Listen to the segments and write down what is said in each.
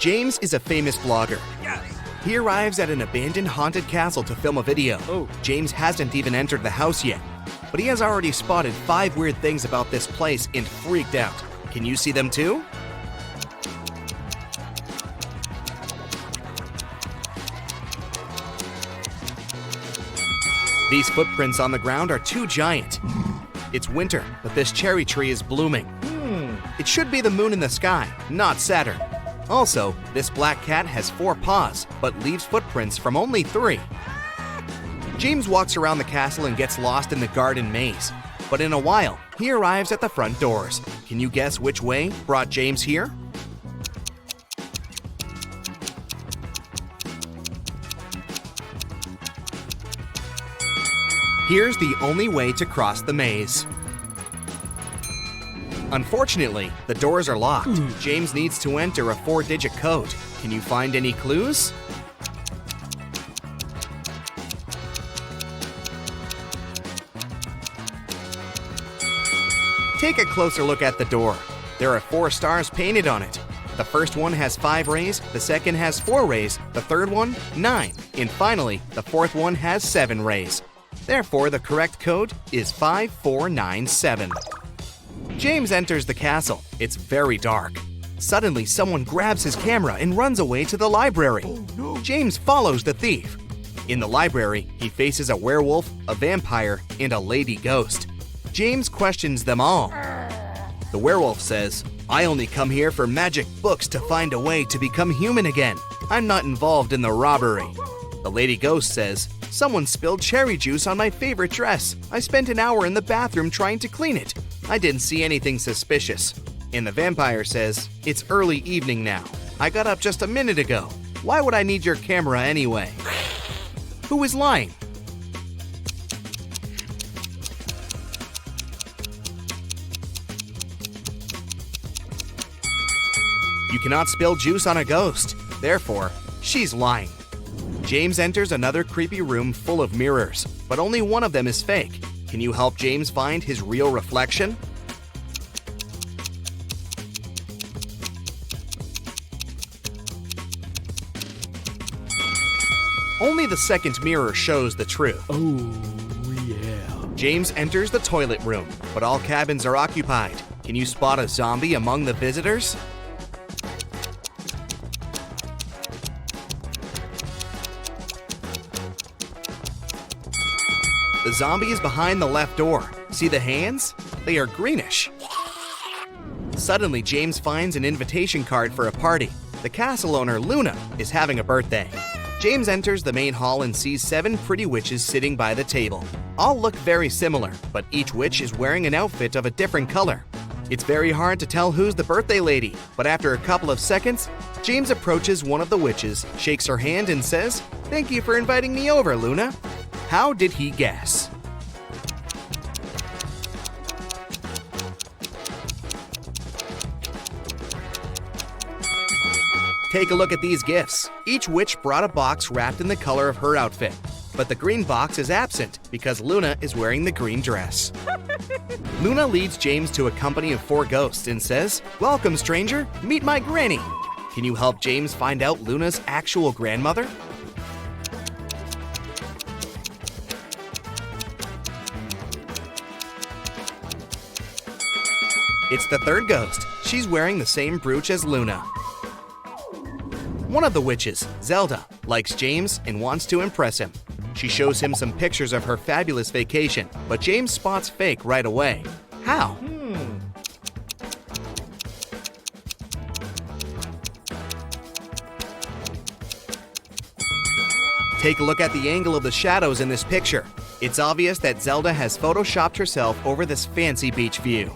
James is a famous vlogger. He arrives at an abandoned haunted castle to film a video. James hasn't even entered the house yet, but he has already spotted 5 weird things about this place and freaked out. Can you see them too? These footprints on the ground are too giant. It's winter, but this cherry tree is blooming. It should be the moon in the sky, not Saturn. Also, this black cat has 4 paws, but leaves footprints from only 3. James walks around the castle and gets lost in the garden maze. But in a while, he arrives at the front doors. Can you guess which way brought James here? Here's the only way to cross the maze. Unfortunately, the doors are locked. James needs to enter a 4-digit code. Can you find any clues? Take a closer look at the door. There are 4 stars painted on it. The first one has 5 rays, the second has 4 rays, the third one, 9, and finally, the fourth one has 7 rays. Therefore, the correct code is 5497. James enters the castle. It's very dark. Suddenly, someone grabs his camera and runs away to the library. James follows the thief. In the library, he faces a werewolf, a vampire, and a lady ghost. James questions them all. The werewolf says, "I only come here for magic books to find a way to become human again. I'm not involved in the robbery." The lady ghost says, "Someone spilled cherry juice on my favorite dress. I spent an hour in the bathroom trying to clean it. I didn't see anything suspicious." And the vampire says, "It's early evening now. I got up just a minute ago. Why would I need your camera anyway?" Who is lying? You cannot spill juice on a ghost. Therefore, she's lying. James enters another creepy room full of mirrors, but only one of them is fake. Can you help James find his real reflection? Only the second mirror shows the truth. James enters the toilet room, but all cabins are occupied. Can you spot a zombie among the visitors? The zombie is behind the left door. See the hands? They are greenish. Suddenly, James finds an invitation card for a party. The castle owner, Luna, is having a birthday. James enters the main hall and sees 7 pretty witches sitting by the table. All look very similar, but each witch is wearing an outfit of a different color. It's very hard to tell who's the birthday lady, but after a couple of seconds, James approaches one of the witches, shakes her hand, and says, "Thank you for inviting me over, Luna." How did he guess? Take a look at these gifts. Each witch brought a box wrapped in the color of her outfit, but the green box is absent because Luna is wearing the green dress. Luna leads James to a company of 4 ghosts and says, "Welcome, stranger. Meet my granny." Can you help James find out Luna's actual grandmother? It's the third ghost. She's wearing the same brooch as Luna. One of the witches, Zelda, likes James and wants to impress him. She shows him some pictures of her fabulous vacation, but James spots fake right away. How? Take a look at the angle of the shadows in this picture. It's obvious that Zelda has photoshopped herself over this fancy beach view.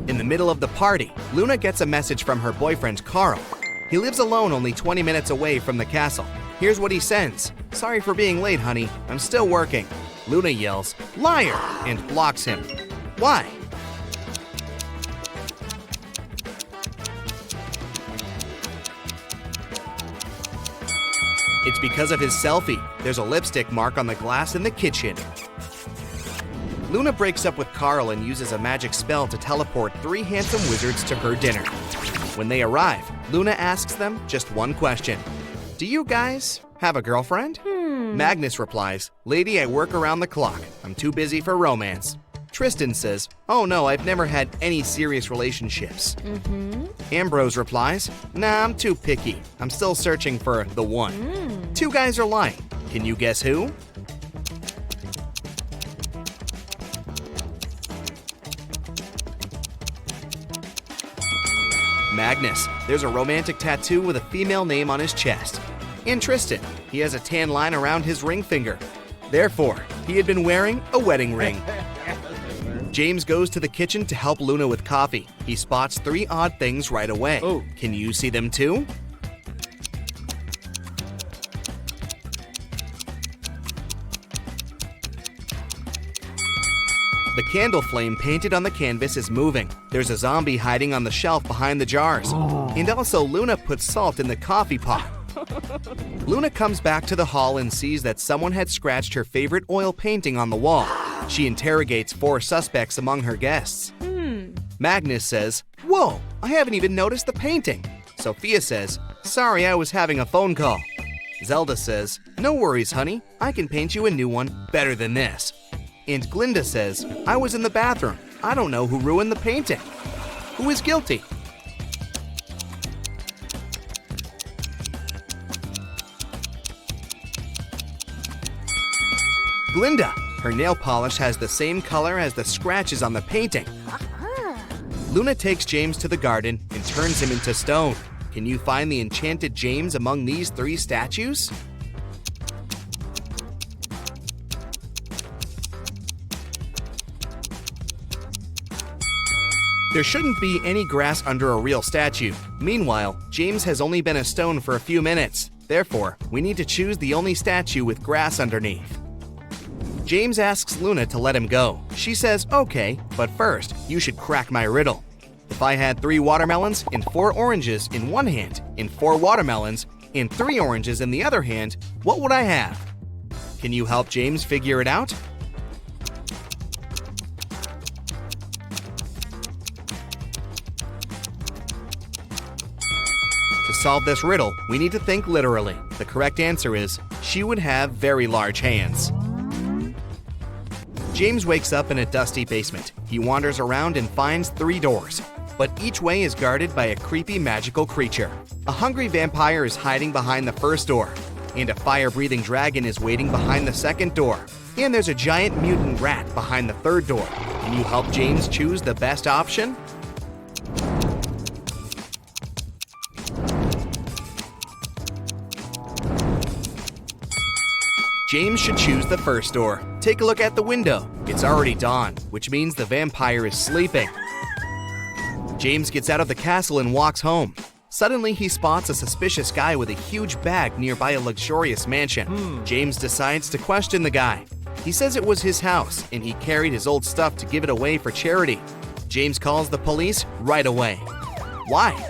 In the middle of the party, Luna gets a message from her boyfriend, Carl. He lives alone only 20 minutes away from the castle. Here's what he sends. "Sorry for being late, honey. I'm still working." Luna yells, "Liar!" and blocks him. Why? It's because of his selfie. There's a lipstick mark on the glass in the kitchen. Luna breaks up with Carl and uses a magic spell to teleport 3 handsome wizards to her dinner. When they arrive, Luna asks them just one question. Do you guys have a girlfriend? Magnus replies, Lady, I work around the clock. I'm too busy for romance. Tristan says, oh no, I've never had any serious relationships. Ambrose replies, nah, I'm too picky. I'm still searching for the one. Two guys are lying. Can you guess who? Magnus. There's a romantic tattoo with a female name on his chest. And Tristan. He has a tan line around his ring finger. Therefore, he had been wearing a wedding ring. James goes to the kitchen to help Luna with coffee. He spots 3 odd things right away. Oh. Can you see them too? The candle flame painted on the canvas is moving. There's a zombie hiding on the shelf behind the jars. And also Luna puts salt in the coffee pot. Luna comes back to the hall and sees that someone had scratched her favorite oil painting on the wall. She interrogates 4 suspects among her guests. Magnus says, whoa, I haven't even noticed the painting. Sophia says, sorry, I was having a phone call. Zelda says, no worries, honey. I can paint you a new one better than this. And Glinda says, I was in the bathroom. I don't know who ruined the painting. Who is guilty? Glinda. Her nail polish has the same color as the scratches on the painting. Luna takes James to the garden and turns him into stone. Can you find the enchanted James among these 3 statues? There shouldn't be any grass under a real statue. Meanwhile, James has only been a stone for a few minutes. Therefore, we need to choose the only statue with grass underneath. James asks Luna to let him go. She says, okay, but first, you should crack my riddle. If I had 3 watermelons and 4 oranges in one hand, and 4 watermelons and 3 oranges in the other hand, what would I have? Can you help James figure it out? To solve this riddle, we need to think literally. The correct answer is, she would have very large hands. James wakes up in a dusty basement. He wanders around and finds 3 doors, but each way is guarded by a creepy magical creature. A hungry vampire is hiding behind the first door, and a fire-breathing dragon is waiting behind the second door. And there's a giant mutant rat behind the third door. Can you help James choose the best option? James should choose the first door. Take a look at the window. It's already dawn, which means the vampire is sleeping. James gets out of the castle and walks home. Suddenly, he spots a suspicious guy with a huge bag nearby a luxurious mansion. James decides to question the guy. He says it was his house, and he carried his old stuff to give it away for charity. James calls the police right away. Why?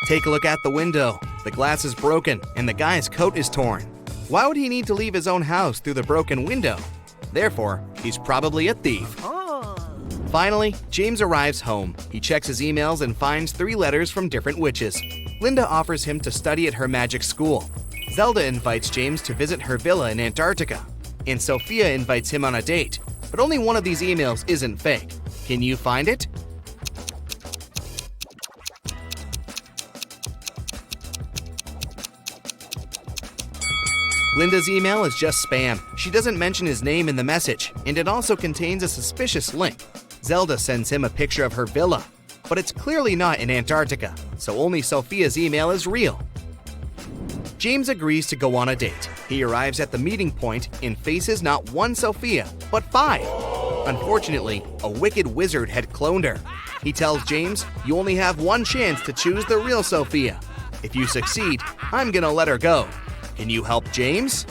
Take a look at the window. The glass is broken, and the guy's coat is torn. Why would he need to leave his own house through the broken window? Therefore, he's probably a thief. Finally, James arrives home. He checks his emails and finds 3 letters from different witches. Linda offers him to study at her magic school. Zelda invites James to visit her villa in Antarctica. And Sophia invites him on a date. But only one of these emails isn't fake. Can you find it? Linda's email is just spam. She doesn't mention his name in the message, and it also contains a suspicious link. Zelda sends him a picture of her villa, but it's clearly not in Antarctica, so only Sophia's email is real. James agrees to go on a date. He arrives at the meeting point and faces not 1 Sophia, but 5. Unfortunately, a wicked wizard had cloned her. He tells James, you only have 1 chance to choose the real Sophia. If you succeed, I'm gonna let her go. Can you help James?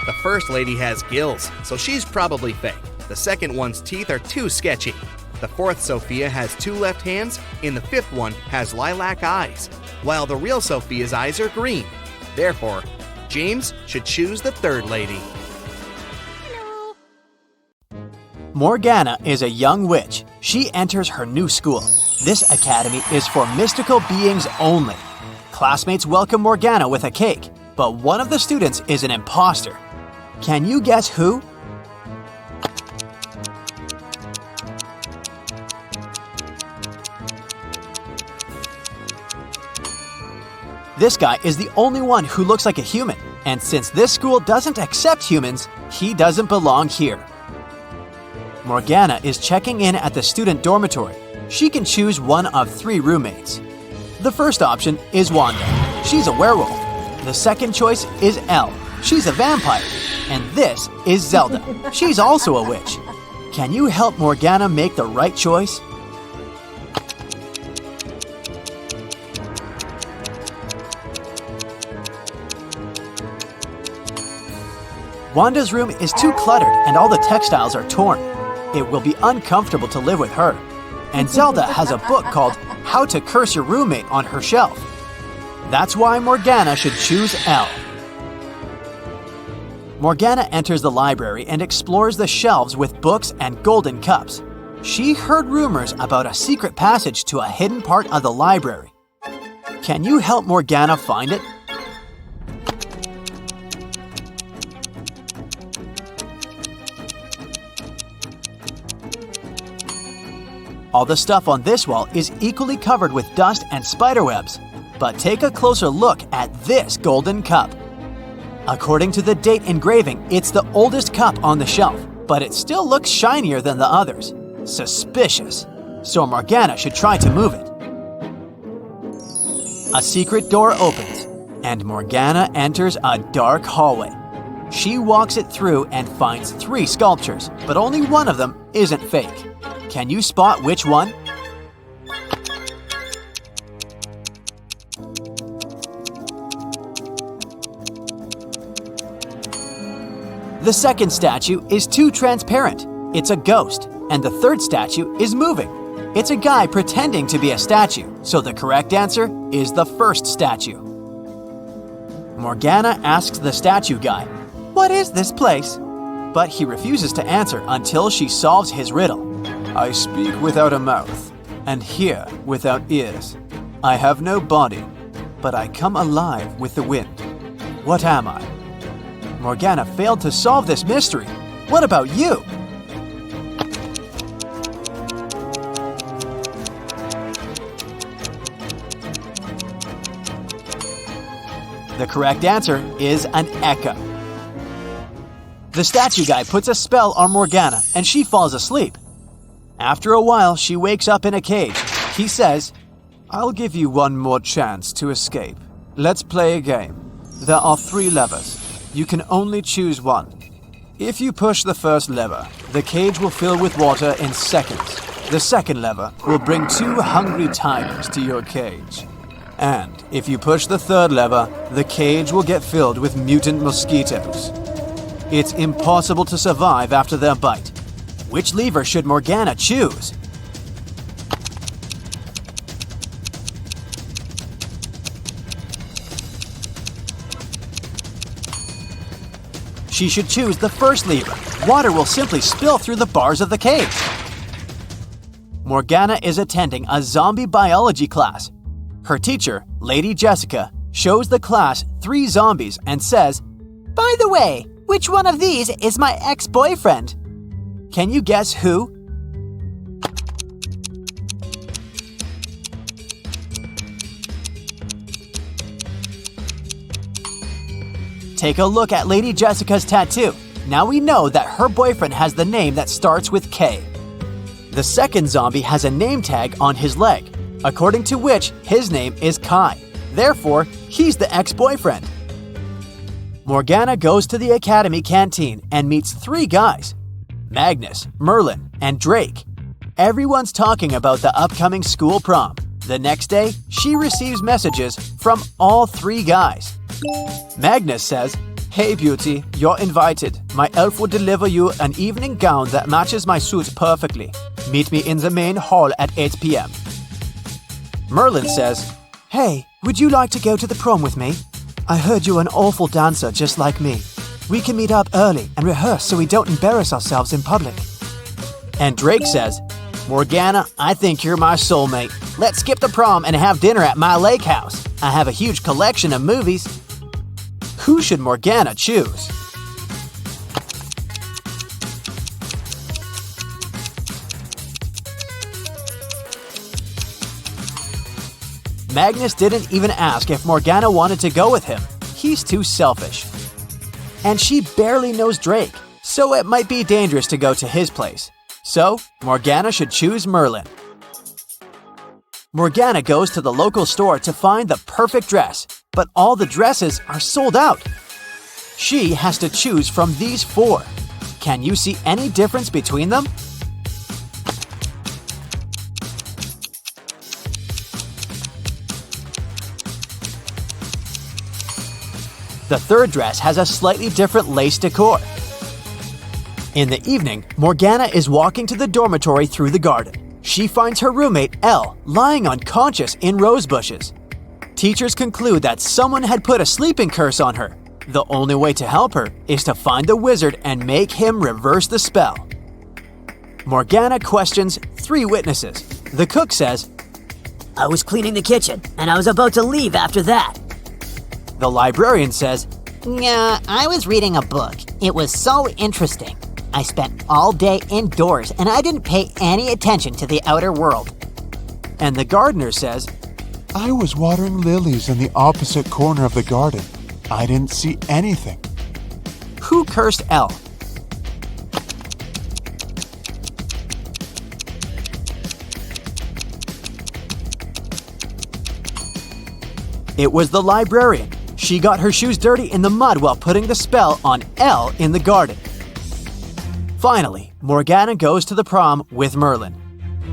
The first lady has gills, so she's probably fake. The second one's teeth are too sketchy. The fourth Sophia has 2 left hands, and the fifth one has lilac eyes, while the real Sophia's eyes are green. Therefore, James should choose the third lady. Morgana is a young witch. She enters her new school. This academy is for mystical beings only. Classmates welcome Morgana with a cake, but one of the students is an imposter. Can you guess who? This guy is the only one who looks like a human, and since this school doesn't accept humans, he doesn't belong here. Morgana is checking in at the student dormitory. She can choose one of 3 roommates. The first option is Wanda. She's a werewolf. The second choice is Elle. She's a vampire. And this is Zelda. She's also a witch. Can you help Morgana make the right choice? Wanda's room is too cluttered and all the textiles are torn. It will be uncomfortable to live with her. And Zelda has a book called How to Curse Your Roommate on her shelf. That's why Morgana should choose Elle. Morgana enters the library and explores the shelves with books and golden cups. She heard rumors about a secret passage to a hidden part of the library. Can you help Morgana find it? All the stuff on this wall is equally covered with dust and spiderwebs. But take a closer look at this golden cup. According to the date engraving, it's the oldest cup on the shelf, but it still looks shinier than the others. Suspicious. So Morgana should try to move it. A secret door opens, and Morgana enters a dark hallway. She walks it through and finds 3 sculptures, but only one of them isn't fake. Can you spot which one? The second statue is too transparent. It's a ghost. And the third statue is moving. It's a guy pretending to be a statue, so the correct answer is the first statue. Morgana asks the statue guy, "What is this place?" But he refuses to answer until she solves his riddle. "I speak without a mouth, and hear without ears. I have no body, but I come alive with the wind. What am I?" Morgana failed to solve this mystery. What about you? The correct answer is an echo. The statue guy puts a spell on Morgana and she falls asleep. After a while, she wakes up in a cage. He says, "I'll give you one more chance to escape. Let's play a game. There are 3 levers. You can only choose one. If you push the first lever, the cage will fill with water in seconds. The second lever will bring 2 hungry tigers to your cage. And if you push the third lever, the cage will get filled with mutant mosquitoes. It's impossible to survive after their bite. Which lever should Morgana choose?" She should choose the first lever. Water will simply spill through the bars of the cage. Morgana is attending a zombie biology class. Her teacher, Lady Jessica, shows the class 3 zombies and says, "By the way, which one of these is my ex-boyfriend?" Can you guess who? Take a look at Lady Jessica's tattoo. Now we know that her boyfriend has the name that starts with K. The second zombie has a name tag on his leg, according to which his name is Kai. Therefore, he's the ex-boyfriend. Morgana goes to the academy canteen and meets 3 guys, Magnus, Merlin, and Drake. Everyone's talking about the upcoming school prom. The next day, she receives messages from all 3 guys. Magnus says, "Hey beauty, you're invited. My elf will deliver you an evening gown that matches my suit perfectly. Meet me in the main hall at 8 p.m. Merlin says, "Hey, would you like to go to the prom with me? I heard you're an awful dancer just like me. We can meet up early and rehearse so we don't embarrass ourselves in public." And Drake says, "Morgana, I think you're my soulmate. Let's skip the prom and have dinner at my lake house. I have a huge collection of movies." Who should Morgana choose? Magnus didn't even ask if Morgana wanted to go with him. He's too selfish. And she barely knows Drake, so it might be dangerous to go to his place. So, Morgana should choose Merlin. Morgana goes to the local store to find the perfect dress, but all the dresses are sold out. She has to choose from these 4. Can you see any difference between them? The third dress has a slightly different lace decor. In the evening, Morgana is walking to the dormitory through the garden. She finds her roommate, Elle, lying unconscious in rose bushes. Teachers conclude that someone had put a sleeping curse on her. The only way to help her is to find the wizard and make him reverse the spell. Morgana questions 3 witnesses. The cook says, "I was cleaning the kitchen, and I was about to leave after that." The librarian says, "Yeah, I was reading a book. It was so interesting. I spent all day indoors and I didn't pay any attention to the outer world." and the gardener says, I was watering lilies in the opposite corner of the garden. I didn't see anything. "Who cursed Elle?" It was the librarian. She got her shoes dirty in the mud while putting the spell on Elle in the garden. Finally, Morgana goes to the prom with Merlin.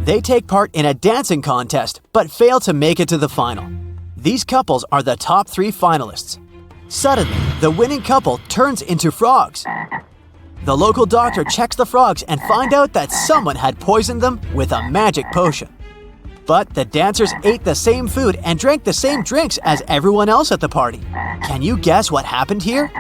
They take part in a dancing contest but fail to make it to the final. These couples are the top 3 finalists. Suddenly, the winning couple turns into frogs. The local doctor checks the frogs and finds out that someone had poisoned them with a magic potion. But the dancers ate the same food and drank the same drinks as everyone else at the party. Can you guess what happened here?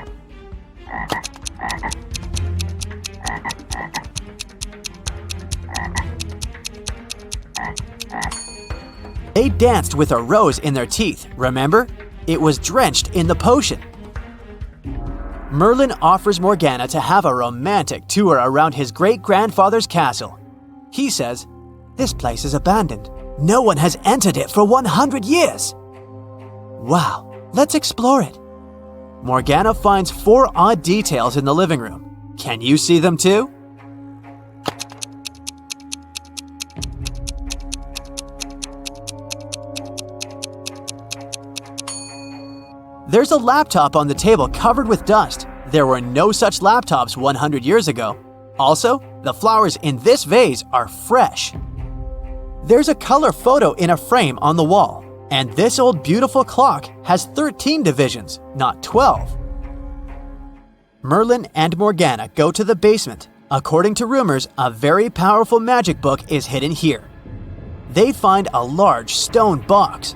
They danced with a rose in their teeth, remember? It was drenched in the potion. Merlin offers Morgana to have a romantic tour around his great-grandfather's castle. He says, "This place is abandoned. No one has entered it for 100 years. Wow, let's explore it." Morgana finds 4 odd details in the living room. Can you see them too? There's a laptop on the table covered with dust. There were no such laptops 100 years ago. Also, the flowers in this vase are fresh. There's a color photo in a frame on the wall, and this old beautiful clock has 13 divisions, not 12. Merlin and Morgana go to the basement. According to rumors, a very powerful magic book is hidden here. They find a large stone box,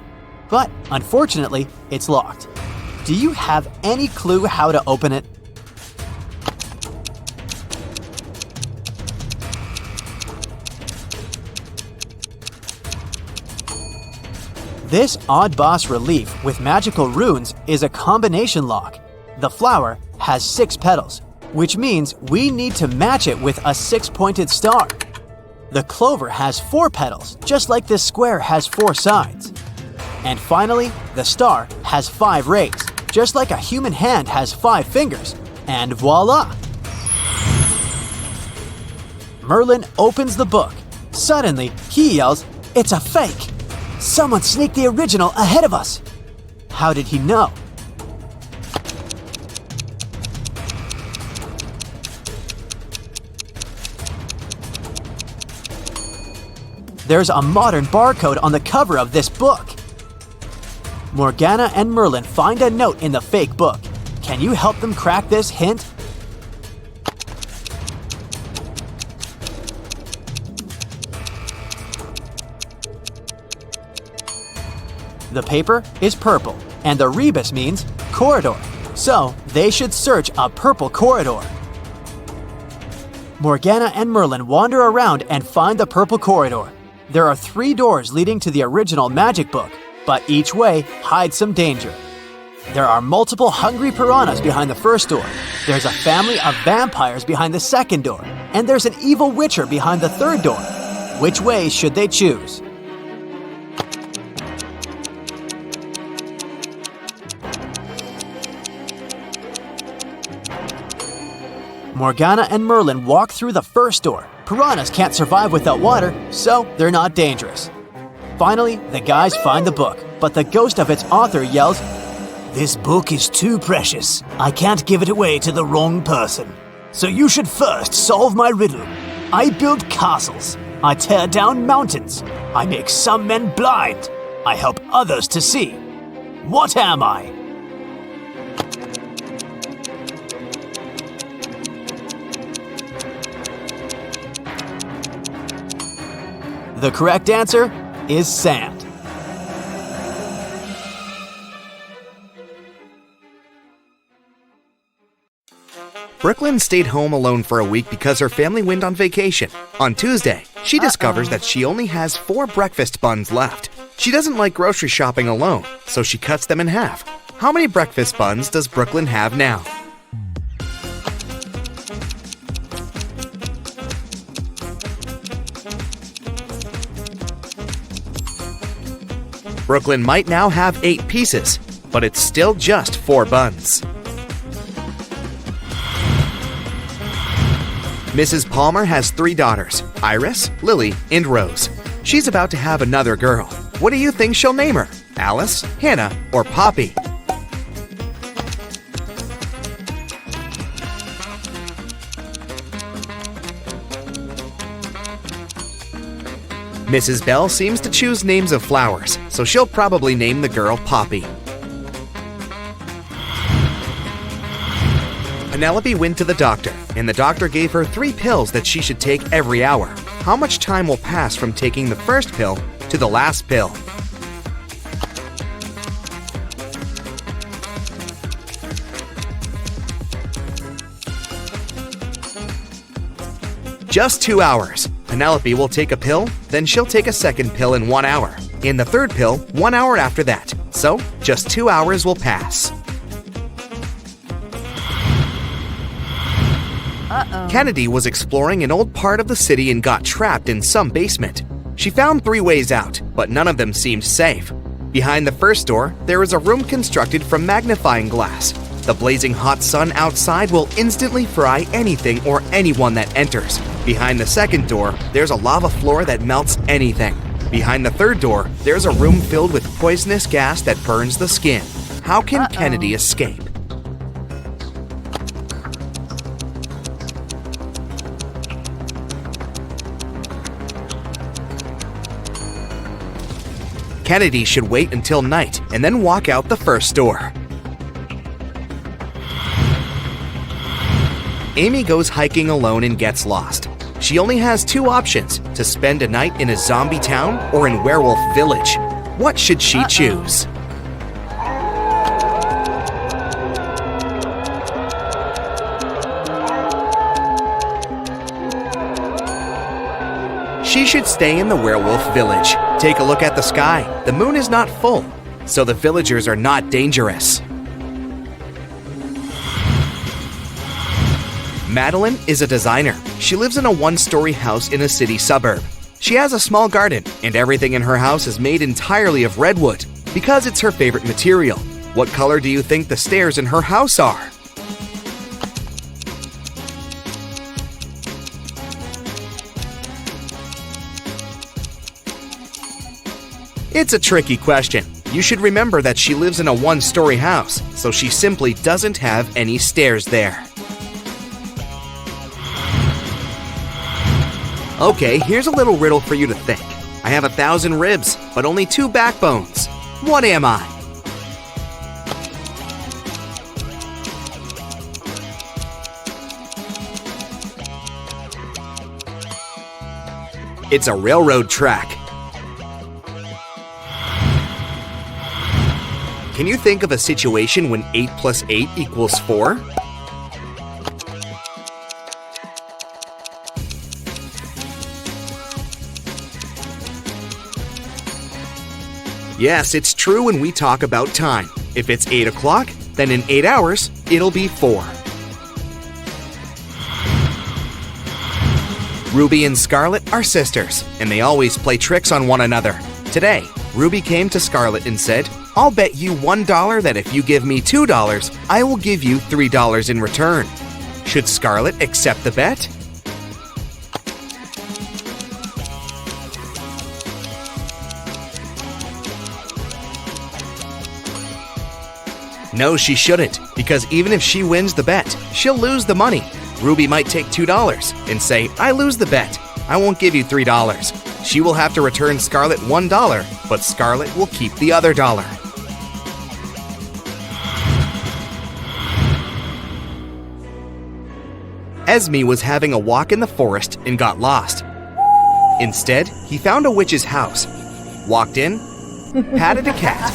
but unfortunately, it's locked. Do you have any clue how to open it? This odd boss relief with magical runes is a combination lock. The flower has 6 petals, which means we need to match it with a 6-pointed star. The clover has 4 petals, just like this square has 4 sides. And finally, the star has 5 rays, just like a human hand has 5 fingers. And voila! Merlin opens the book. Suddenly, he yells, "It's a fake! Someone sneaked the original ahead of us!" How did he know? There's a modern barcode on the cover of this book. Morgana and Merlin find a note in the fake book. Can you help them crack this hint? The paper is purple, and the rebus means corridor. So they should search a purple corridor. Morgana and Merlin wander around and find the purple corridor. There are 3 doors leading to the original magic book, but each way hides some danger. There are multiple hungry piranhas behind the first door. There's a family of vampires behind the second door, and there's an evil witcher behind the third door. Which way should they choose? Morgana and Merlin walk through the first door. Piranhas can't survive without water, so they're not dangerous. Finally, the guys find the book, but the ghost of its author yells, This book is too precious. I can't give it away to the wrong person. So you should first solve my riddle. I build castles. I tear down mountains. I make some men blind. I help others to see. What am I? The correct answer is sand. Brooklyn stayed home alone for a week because her family went on vacation. On Tuesday, she discovers that she only has 4 breakfast buns left. She doesn't like grocery shopping alone, so she cuts them in half. How many breakfast buns does Brooklyn have now? Brooklyn might now have 8 pieces, but it's still just 4 buns. Mrs. Palmer has 3 daughters, Iris, Lily, and Rose. She's about to have another girl. What do you think she'll name her? Alice, Hannah, or Poppy? Mrs. Bell seems to choose names of flowers, so she'll probably name the girl Poppy. Penelope went to the doctor, and the doctor gave her 3 pills that she should take every hour. How much time will pass from taking the first pill to the last pill? Just 2 hours. Penelope will take a pill, then she'll take a second pill in 1 hour, and the third pill 1 hour after that. So, just 2 hours will pass. Kennedy was exploring an old part of the city and got trapped in some basement. She found 3 ways out, but none of them seemed safe. Behind the first door, there is a room constructed from magnifying glass. The blazing hot sun outside will instantly fry anything or anyone that enters. Behind the second door, there's a lava floor that melts anything. Behind the third door, there's a room filled with poisonous gas that burns the skin. How can Kennedy escape? Kennedy should wait until night and then walk out the first door. Amy goes hiking alone and gets lost. She only has 2 options: to spend a night in a zombie town or in Werewolf Village. What should she choose? She should stay in the Werewolf Village. Take a look at the sky. The moon is not full, so the villagers are not dangerous. Madeline is a designer. She lives in a 1-story house in a city suburb. She has a small garden, and everything in her house is made entirely of redwood because it's her favorite material. What color do you think the stairs in her house are? It's a tricky question. You should remember that she lives in a 1-story house, so she simply doesn't have any stairs there. Okay, here's a little riddle for you to think. I have 1,000 ribs, but only 2 backbones. What am I? It's a railroad track. Can you think of a situation when 8 plus 8 equals 4? Yes, it's true when we talk about time. If it's 8 o'clock, then in 8 hours, it'll be 4. Ruby and Scarlet are sisters, and they always play tricks on one another. Today, Ruby came to Scarlet and said, "I'll bet you $1 that if you give me $2, I will give you $3 in return." Should Scarlet accept the bet? No, she shouldn't, because even if she wins the bet, she'll lose the money. Ruby might take $2 and say, "I lose the bet. I won't give you $3. She will have to return Scarlet $1, but Scarlet will keep the other dollar. Esme was having a walk in the forest and got lost. Instead, he found a witch's house, walked in, patted a cat,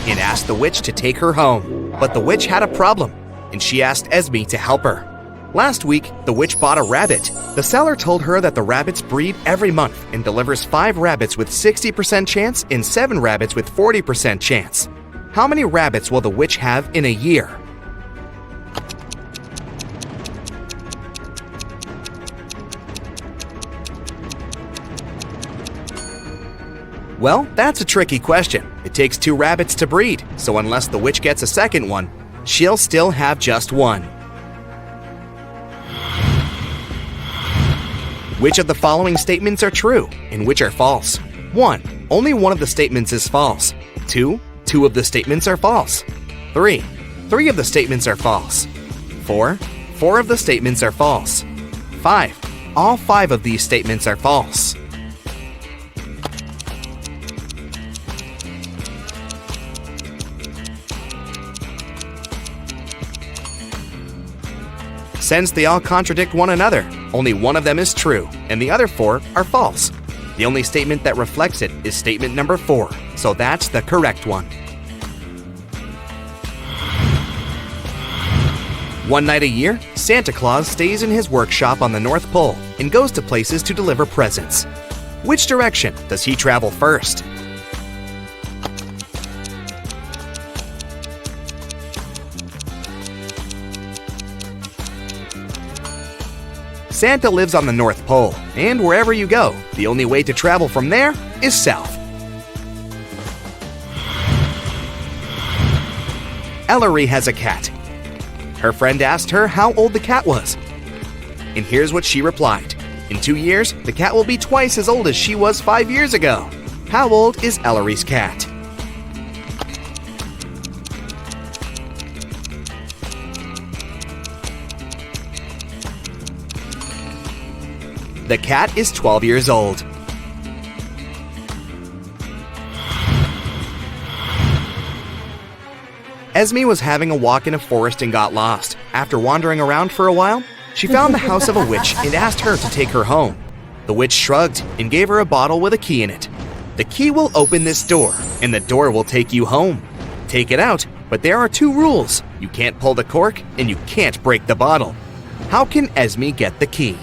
and asked the witch to take her home. But the witch had a problem, and she asked Esme to help her. Last week, the witch bought a rabbit. The seller told her that the rabbits breed every month and delivers 5 rabbits with 60% chance and 7 rabbits with 40% chance. How many rabbits will the witch have in a year? Well, that's a tricky question. It takes 2 rabbits to breed, so unless the witch gets a second one, she'll still have just 1. Which of the following statements are true and which are false? 1. Only one of the statements is false. 2. 2 of the statements are false. 3. 3 of the statements are false. 4. 4 of the statements are false. 5. All 5 of these statements are false. Since they all contradict one another, only one of them is true, and the other 4 are false. The only statement that reflects it is statement number 4, so that's the correct one. One night a year, Santa Claus stays in his workshop on the North Pole and goes to places to deliver presents. Which direction does he travel first? Santa lives on the North Pole, and wherever you go, the only way to travel from there is south. Ellery has a cat. Her friend asked her how old the cat was. And here's what she replied. In 2 years, the cat will be twice as old as she was 5 years ago. How old is Ellery's cat? The cat is 12 years old. Esme was having a walk in a forest and got lost. After wandering around for a while, she found the house of a witch and asked her to take her home. The witch shrugged and gave her a bottle with a key in it. The key will open this door, and the door will take you home. Take it out, but there are 2 rules. You can't pull the cork, and you can't break the bottle. How can Esme get the key?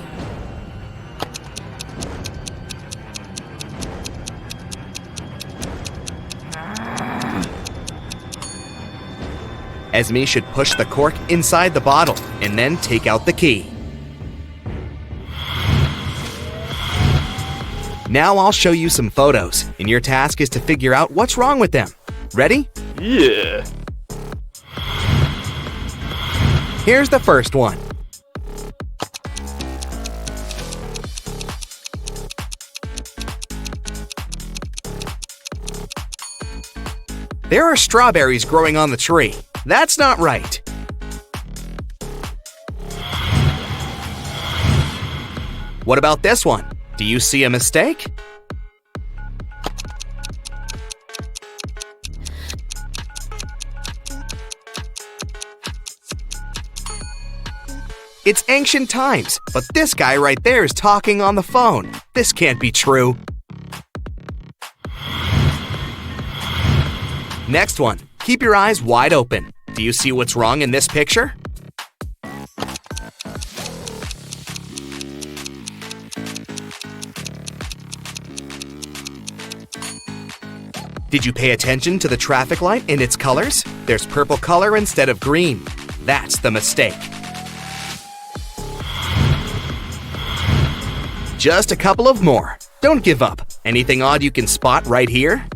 Esme should push the cork inside the bottle and then take out the key. Now I'll show you some photos, and your task is to figure out what's wrong with them. Ready? Yeah. Here's the first one. There are strawberries growing on the tree. That's not right. What about this one? Do you see a mistake? It's ancient times, but this guy right there is talking on the phone. This can't be true. Next one. Keep your eyes wide open. Do you see what's wrong in this picture? Did you pay attention to the traffic light and its colors? There's purple color instead of green. That's the mistake. Just a couple of more. Don't give up. Anything odd you can spot right here?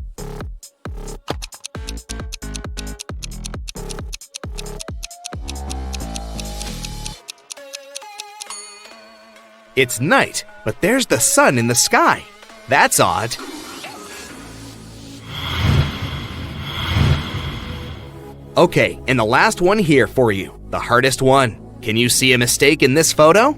It's night, but there's the sun in the sky. That's odd. Okay, and the last one here for you, the hardest one. Can you see a mistake in this photo?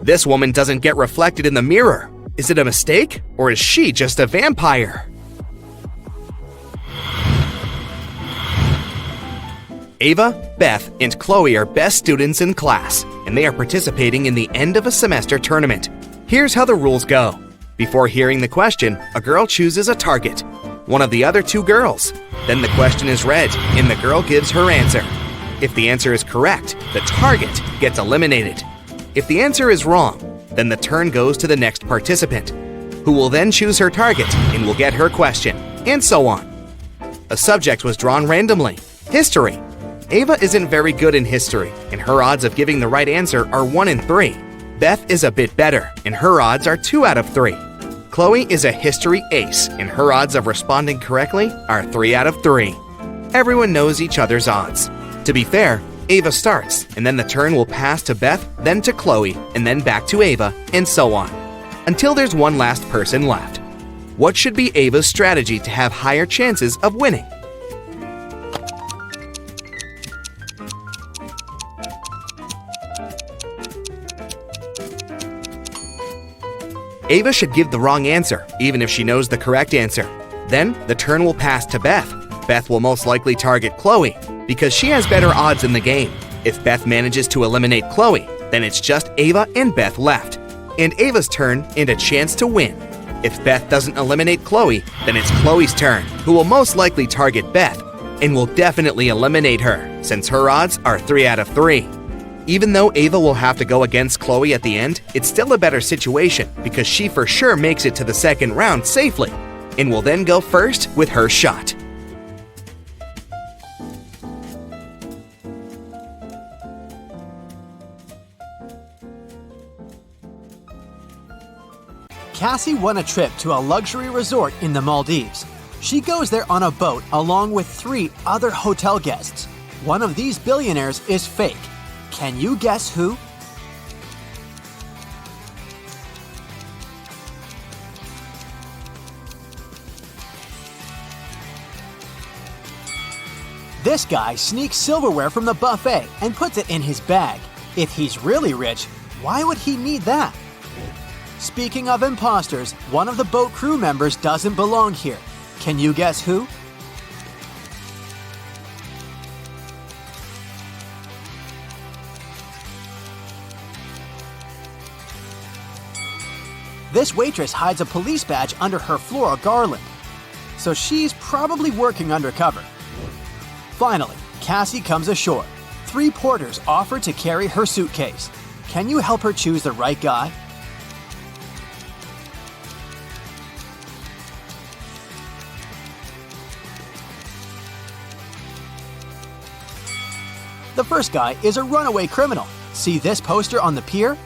This woman doesn't get reflected in the mirror. Is it a mistake, or is she just a vampire? Ava, Beth, and Chloe are best students in class, and they are participating in the end of a semester tournament. Here's how the rules go. Before hearing the question, a girl chooses a target, one of the other two girls. Then the question is read, and the girl gives her answer. If the answer is correct, the target gets eliminated. If the answer is wrong, then the turn goes to the next participant, who will then choose her target and will get her question, and so on. A subject was drawn randomly, history. Ava isn't very good in history, and her odds of giving the right answer are 1 in 3. Beth is a bit better, and her odds are 2 out of 3. Chloe is a history ace, and her odds of responding correctly are 3 out of 3. Everyone knows each other's odds. To be fair, Ava starts, and then the turn will pass to Beth, then to Chloe, and then back to Ava, and so on, until there's one last person left. What should be Ava's strategy to have higher chances of winning? Ava should give the wrong answer, even if she knows the correct answer. Then, the turn will pass to Beth. Beth will most likely target Chloe, because she has better odds in the game. If Beth manages to eliminate Chloe, then it's just Ava and Beth left, and Ava's turn and a chance to win. If Beth doesn't eliminate Chloe, then it's Chloe's turn, who will most likely target Beth, and will definitely eliminate her, since her odds are 3 out of 3. Even though Ava will have to go against Chloe at the end, it's still a better situation because she for sure makes it to the second round safely, and will then go first with her shot. Cassie won a trip to a luxury resort in the Maldives. She goes there on a boat along with 3 other hotel guests. One of these billionaires is fake. Can you guess who? This guy sneaks silverware from the buffet and puts it in his bag. If he's really rich, why would he need that? Speaking of imposters, one of the boat crew members doesn't belong here. Can you guess who? This waitress hides a police badge under her floral garland, so she's probably working undercover. Finally, Cassie comes ashore. 3 porters offer to carry her suitcase. Can you help her choose the right guy? The first guy is a runaway criminal. See this poster on the pier?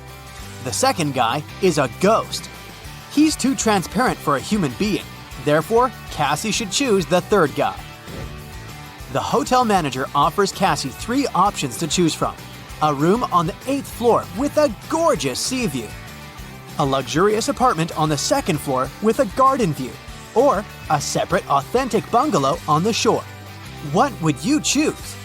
The second guy is a ghost. He's too transparent for a human being. Therefore, Cassie should choose the third guy. The hotel manager offers Cassie 3 options to choose from. A room on the 8th floor with a gorgeous sea view. A luxurious apartment on the 2nd floor with a garden view. Or a separate authentic bungalow on the shore. What would you choose?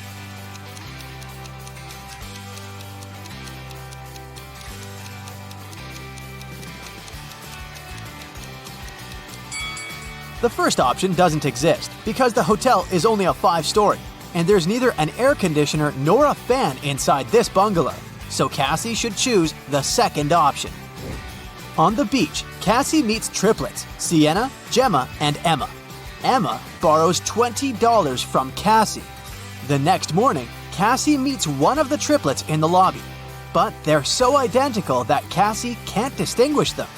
The first option doesn't exist because the hotel is only a 5-story, and there's neither an air conditioner nor a fan inside this bungalow. so Cassie should choose the second option. On the beach, Cassie meets triplets, Sienna, Gemma, and Emma. Emma borrows $20 from Cassie. The next morning, Cassie meets one of the triplets in the lobby, but they're so identical that Cassie can't distinguish them.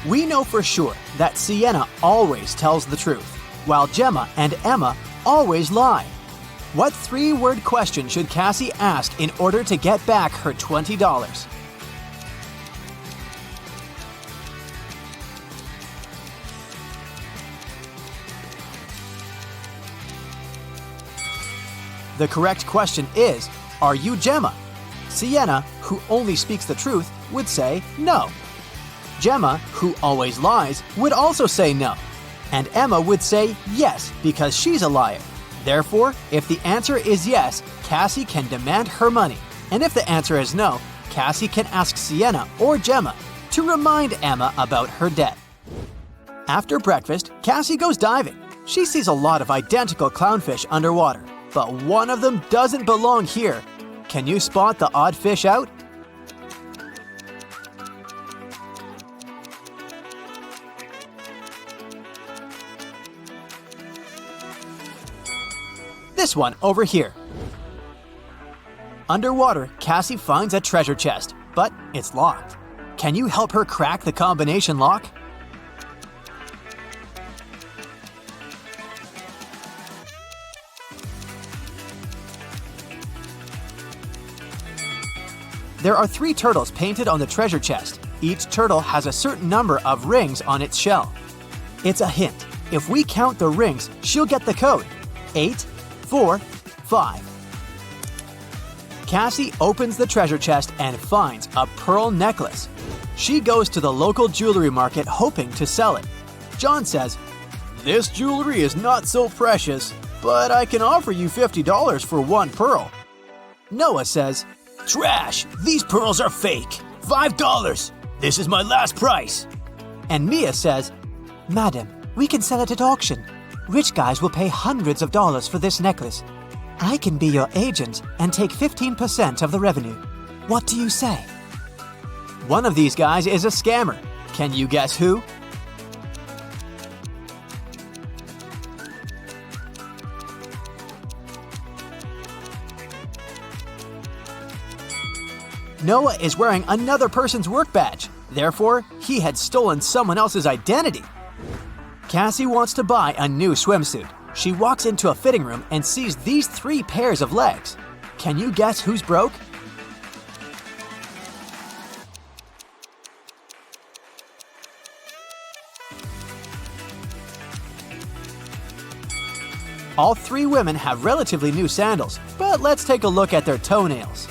We know for sure that Sienna always tells the truth, while Gemma and Emma always lie. What three-word question should Cassie ask in order to get back her $20? The correct question is, are you Gemma? Sienna, who only speaks the truth, would say no. Gemma, who always lies, would also say no. And Emma would say yes because she's a liar. Therefore, if the answer is yes, Cassie can demand her money. And if the answer is no, Cassie can ask Sienna or Gemma to remind Emma about her debt. After breakfast, Cassie goes diving. She sees a lot of identical clownfish underwater, but one of them doesn't belong here. Can you spot the odd fish out? This one over here. Underwater, Cassie finds a treasure chest, but it's locked. Can you help her crack the combination lock? There are 3 turtles painted on the treasure chest. Each turtle has a certain number of rings on its shell. It's a hint. If we count the rings, she'll get the code. 8, 4, 5. Cassie opens the treasure chest and finds a pearl necklace. She goes to the local jewelry market hoping to sell it. John says, "This jewelry is not so precious, but I can offer you $50 for one pearl." Noah says, Trash! These pearls are fake! $5! This is my last price! and Mia says, Madam, we can sell it at auction. Rich guys will pay hundreds of dollars for this necklace. I can be your agent and take 15% of the revenue. What do you say? one of these guys is a scammer. Can you guess who? Noah is wearing another person's work badge. Therefore, he had stolen someone else's identity. Cassie wants to buy a new swimsuit. She walks into a fitting room and sees these 3 pairs of legs. Can you guess who's broke? All 3 women have relatively new sandals, but let's take a look at their toenails.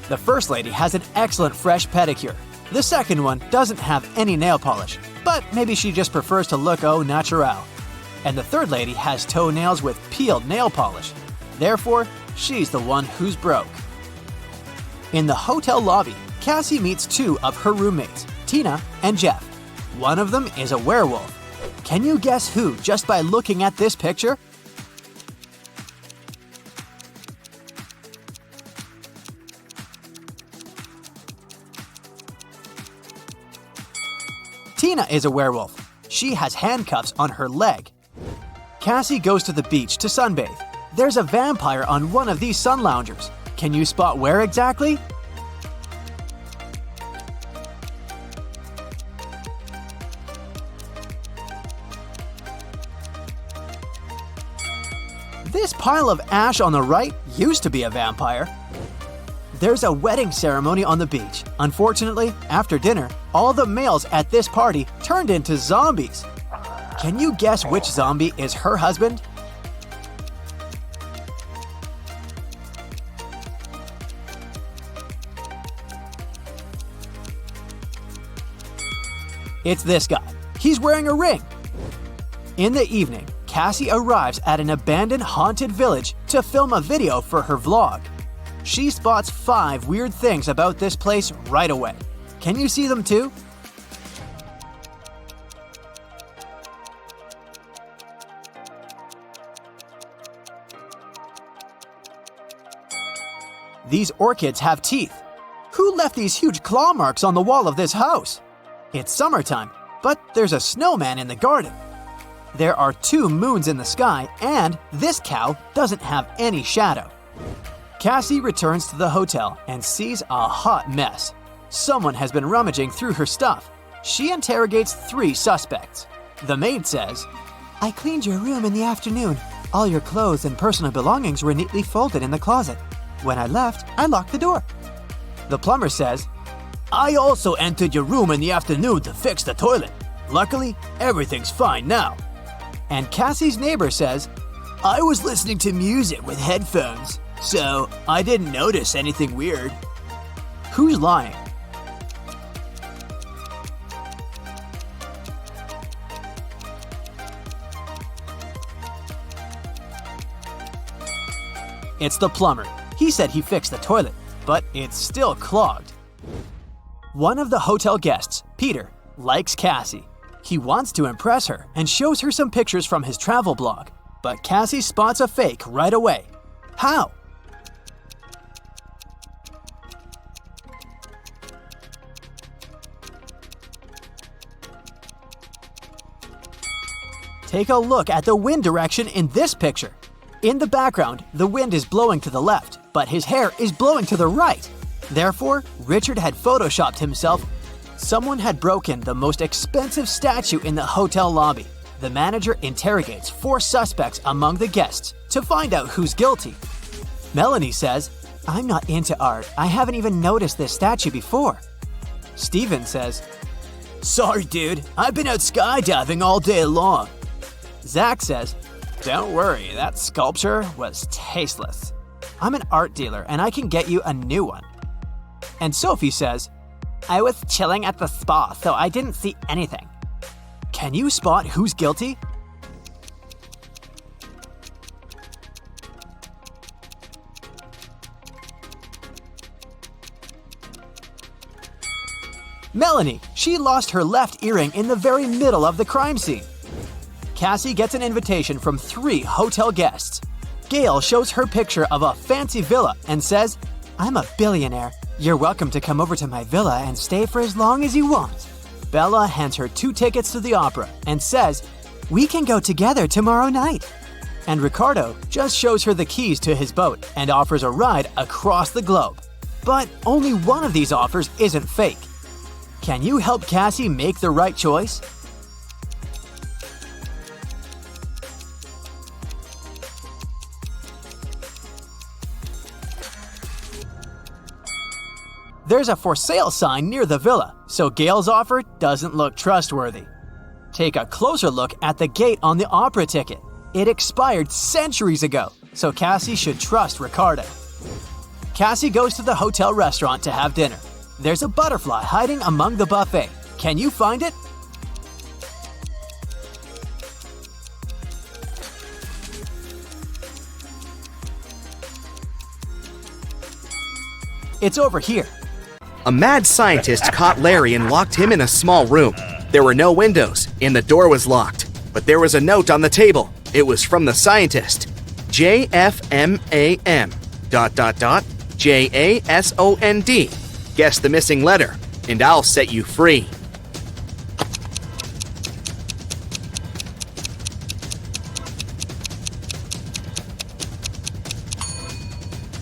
The first lady has an excellent fresh pedicure. The second one doesn't have any nail polish, but maybe she just prefers to look au naturel. And the third lady has toenails with peeled nail polish. Therefore, she's the one who's broke. In the hotel lobby, Cassie meets 2 of her roommates, Tina and Jeff. One of them is a werewolf. Can you guess who just by looking at this picture? Tina is a werewolf. She has handcuffs on her leg. Cassie goes to the beach to sunbathe. There's a vampire on one of these sun loungers. Can you spot where exactly? This pile of ash on the right used to be a vampire. There's a wedding ceremony on the beach. Unfortunately, after dinner, all the males at this party turned into zombies. Can you guess which zombie is her husband? It's this guy. He's wearing a ring. In the evening, Cassie arrives at an abandoned haunted village to film a video for her vlog. She spots 5 weird things about this place right away. Can you see them too? These orchids have teeth. Who left these huge claw marks on the wall of this house? It's summertime, but there's a snowman in the garden. There are 2 moons in the sky, and this cow doesn't have any shadow. Cassie returns to the hotel and sees a hot mess. Someone has been rummaging through her stuff. She interrogates 3 suspects. The maid says, I cleaned your room in the afternoon. All your clothes and personal belongings were neatly folded in the closet. When I left, I locked the door. The plumber says, I also entered your room in the afternoon to fix the toilet. Luckily, everything's fine now. and Cassie's neighbor says, I was listening to music with headphones, so I didn't notice anything weird. Who's lying? It's the plumber. He said he fixed the toilet, but it's still clogged. One of the hotel guests, Peter, likes Cassie. He wants to impress her and shows her some pictures from his travel blog, but Cassie spots a fake right away. How? Take a look at the wind direction in this picture. In the background, the wind is blowing to the left, but his hair is blowing to the right. Therefore, Richard had photoshopped himself. Someone had broken the most expensive statue in the hotel lobby. The manager interrogates 4 suspects among the guests to find out who's guilty. Melanie says, I'm not into art. I haven't even noticed this statue before. Steven says, Sorry, dude. I've been out skydiving all day long. Zach says, Don't worry, that sculpture was tasteless. I'm an art dealer and I can get you a new one. And Sophie says, I was chilling at the spa, so I didn't see anything. Can you spot who's guilty? Melanie, she lost her left earring in the very middle of the crime scene. Cassie gets an invitation from 3 hotel guests. Gail shows her picture of a fancy villa and says, I'm a billionaire. You're welcome to come over to my villa and stay for as long as you want. Bella hands her 2 tickets to the opera and says, We can go together tomorrow night. And Ricardo just shows her the keys to his boat and offers a ride across the globe. But only one of these offers isn't fake. Can you help Cassie make the right choice? There's a for sale sign near the villa, so Gail's offer doesn't look trustworthy. Take a closer look at the gate on the opera ticket. It expired centuries ago, so Cassie should trust Ricardo. Cassie goes to the hotel restaurant to have dinner. There's a butterfly hiding among the buffet. Can you find it? It's over here. A mad scientist caught Larry and locked him in a small room. There were no windows, and the door was locked. But there was a note on the table. It was from the scientist. JFMAM ... JASOND. Guess the missing letter, and I'll set you free.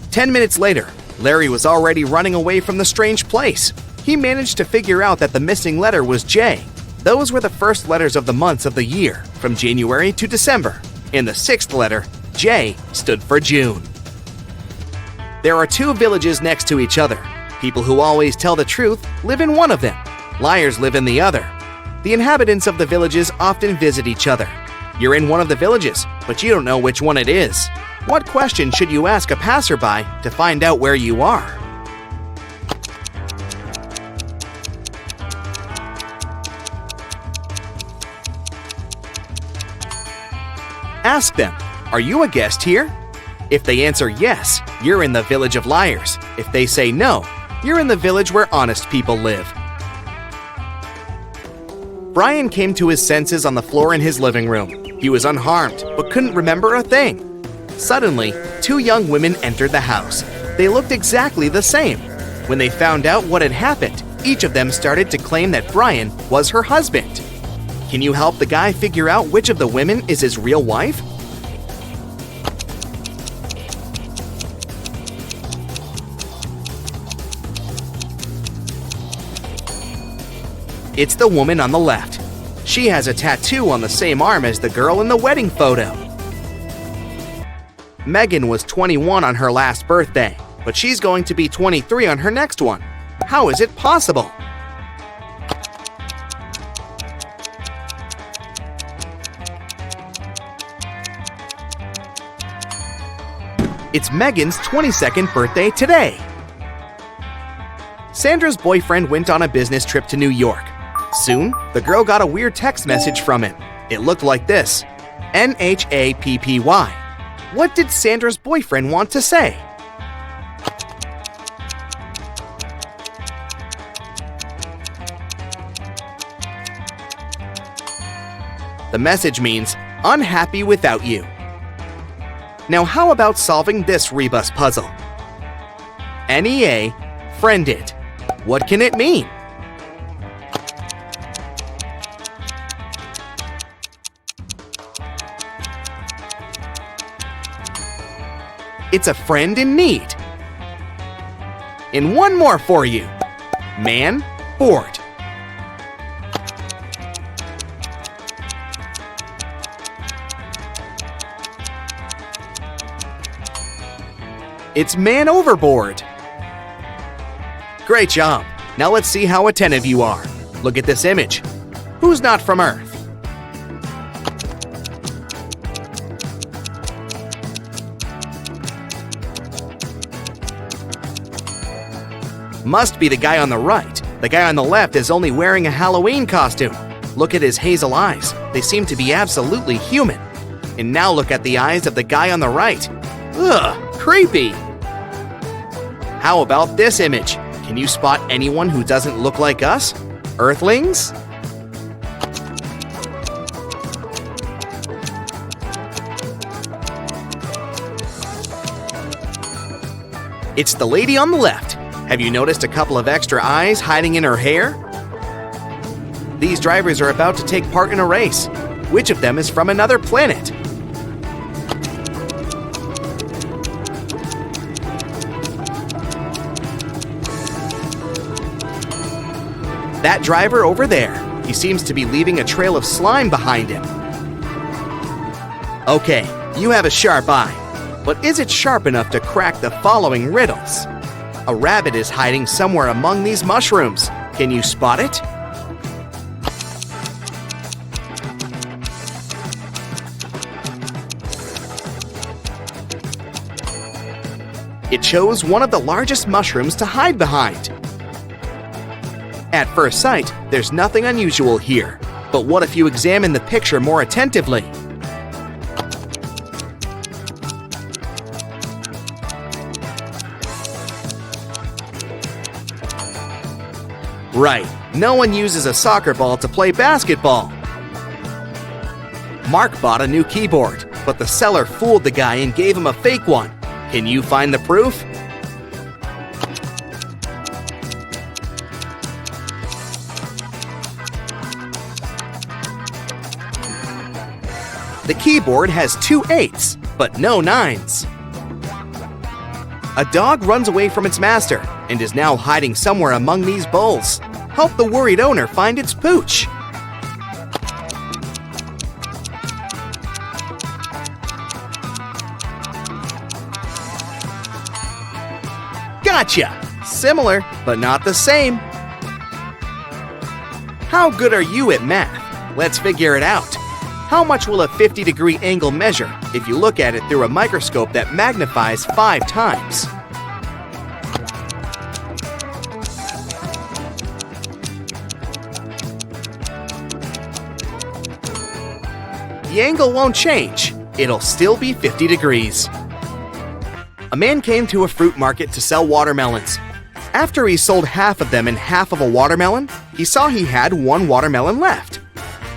"10 minutes later, Larry was already running away from the strange place. He managed to figure out that the missing letter was J. Those were the first letters of the months of the year, from January to December. In the 6th letter, J stood for June. There are 2 villages next to each other. People who always tell the truth live in one of them. Liars live in the other. The inhabitants of the villages often visit each other. You're in one of the villages, but you don't know which one it is. What question should you ask a passerby to find out where you are? Ask them, are you a guest here? If they answer yes, you're in the village of liars. If they say no, you're in the village where honest people live. Brian came to his senses on the floor in his living room. He was unharmed, but couldn't remember a thing. Suddenly, 2 young women entered the house. They looked exactly the same. When they found out what had happened, each of them started to claim that Brian was her husband. Can you help the guy figure out which of the women is his real wife? It's the woman on the left. She has a tattoo on the same arm as the girl in the wedding photo. Megan was 21 on her last birthday, but she's going to be 23 on her next one. How is it possible? It's Megan's 22nd birthday today. Sandra's boyfriend went on a business trip to New York. Soon, the girl got a weird text message from him. It looked like this: NHAPPY. What did Sandra's boyfriend want to say? The message means, unhappy without you. Now how about solving this rebus puzzle? NEA, friended. What can it mean? It's a friend in need. And one more for you. Man, bored. It's man overboard. Great job. Now let's see how attentive you are. Look at this image. Who's not from Earth? Must be the guy on the right. The guy on the left is only wearing a Halloween costume. Look at his hazel eyes. They seem to be absolutely human. And now look at the eyes of the guy on the right. Ugh, creepy. How about this image? Can you spot anyone who doesn't look like us? Earthlings? It's the lady on the left. Have you noticed a couple of extra eyes hiding in her hair? These drivers are about to take part in a race. Which of them is from another planet? That driver over there. He seems to be leaving a trail of slime behind him. Okay, you have a sharp eye. But is it sharp enough to crack the following riddles? A rabbit is hiding somewhere among these mushrooms. Can you spot it? It chose one of the largest mushrooms to hide behind. At first sight, there's nothing unusual here. But what if you examine the picture more attentively? Right, no one uses a soccer ball to play basketball. Mark bought a new keyboard, but the seller fooled the guy and gave him a fake one. Can you find the proof? The keyboard has 2 8s, but no 9s. A dog runs away from its master and is now hiding somewhere among these bowls. Help the worried owner find its pooch. Gotcha! Similar, but not the same. How good are you at math? Let's figure it out. How much will a 50-degree angle measure if you look at it through a microscope that magnifies 5 times? The angle won't change. It'll still be 50 degrees. A man came to a fruit market to sell watermelons. After he sold half of them and half of a watermelon, he saw he had 1 watermelon left.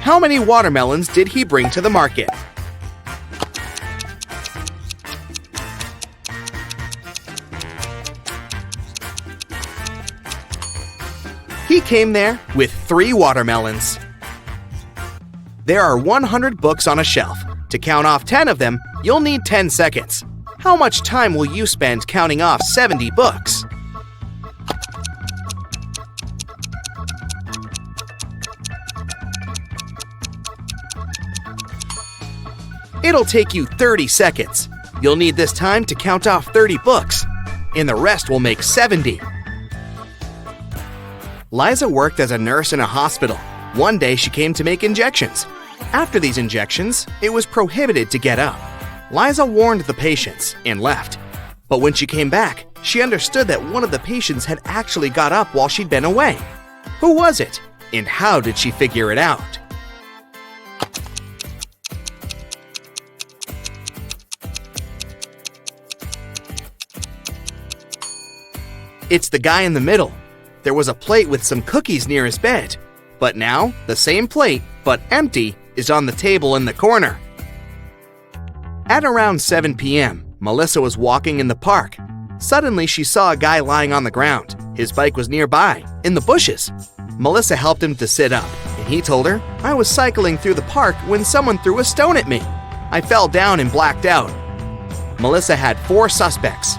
How many watermelons did he bring to the market? came there with 3 watermelons. There are 100 books on a shelf. To count off 10 of them, you'll need 10 seconds. How much time will you spend counting off 70 books? It'll take you 30 seconds. You'll need this time to count off 30 books, and the rest will make 70. Liza worked as a nurse in a hospital. One day she came to make injections. After these injections, it was prohibited to get up. Liza warned the patients and left. But when she came back, she understood that one of the patients had actually got up while she'd been away. Who was it? And how did she figure it out? It's the guy in the middle. There was a plate with some cookies near his bed. But now, the same plate, but empty, is on the table in the corner. At around 7 p.m., Melissa was walking in the park. Suddenly, she saw a guy lying on the ground. His bike was nearby, in the bushes. Melissa helped him to sit up, and he told her, "I was cycling through the park when someone threw a stone at me. I fell down and blacked out." Melissa had 4 suspects.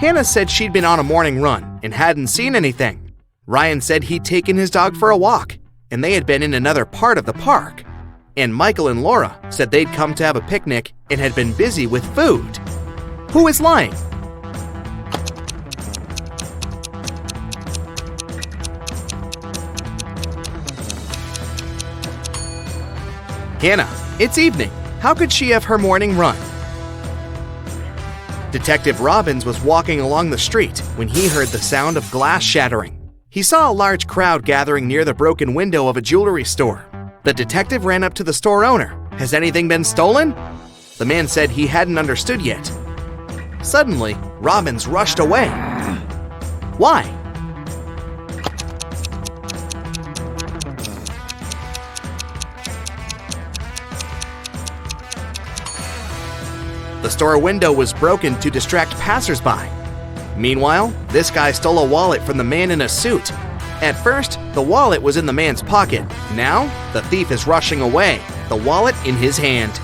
Hannah said she'd been on a morning run and hadn't seen anything. Ryan said he'd taken his dog for a walk, and they had been in another part of the park. And Michael and Laura said they'd come to have a picnic and had been busy with food. Who is lying? Hannah, it's evening. How could she have her morning run? Detective Robbins was walking along the street when he heard the sound of glass shattering. He saw a large crowd gathering near the broken window of a jewelry store. The detective ran up to the store owner. "Has anything been stolen?" The man said he hadn't understood yet. Suddenly, Robbins rushed away. Why? The store window was broken to distract passersby. Meanwhile, this guy stole a wallet from the man in a suit. At first, the wallet was in the man's pocket. Now, the thief is rushing away, the wallet in his hand.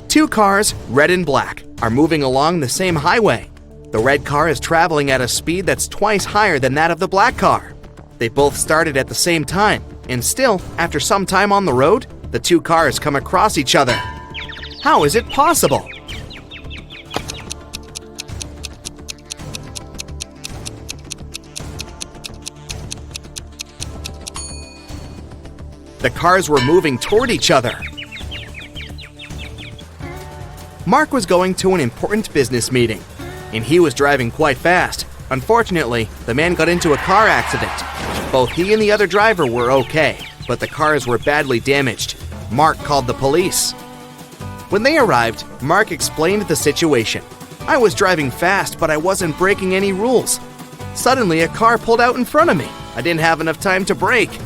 2 cars, red and black, are moving along the same highway. The red car is traveling at a speed that's twice higher than that of the black car. They both started at the same time, and still, after some time on the road, the 2 cars come across each other. How is it possible? The cars were moving toward each other. Mark was going to an important business meeting, and he was driving quite fast. Unfortunately, the man got into a car accident. Both he and the other driver were okay, but the cars were badly damaged. Mark called the police. When they arrived, Mark explained the situation. "I was driving fast, but I wasn't breaking any rules. Suddenly, a car pulled out in front of me. I didn't have enough time to brake."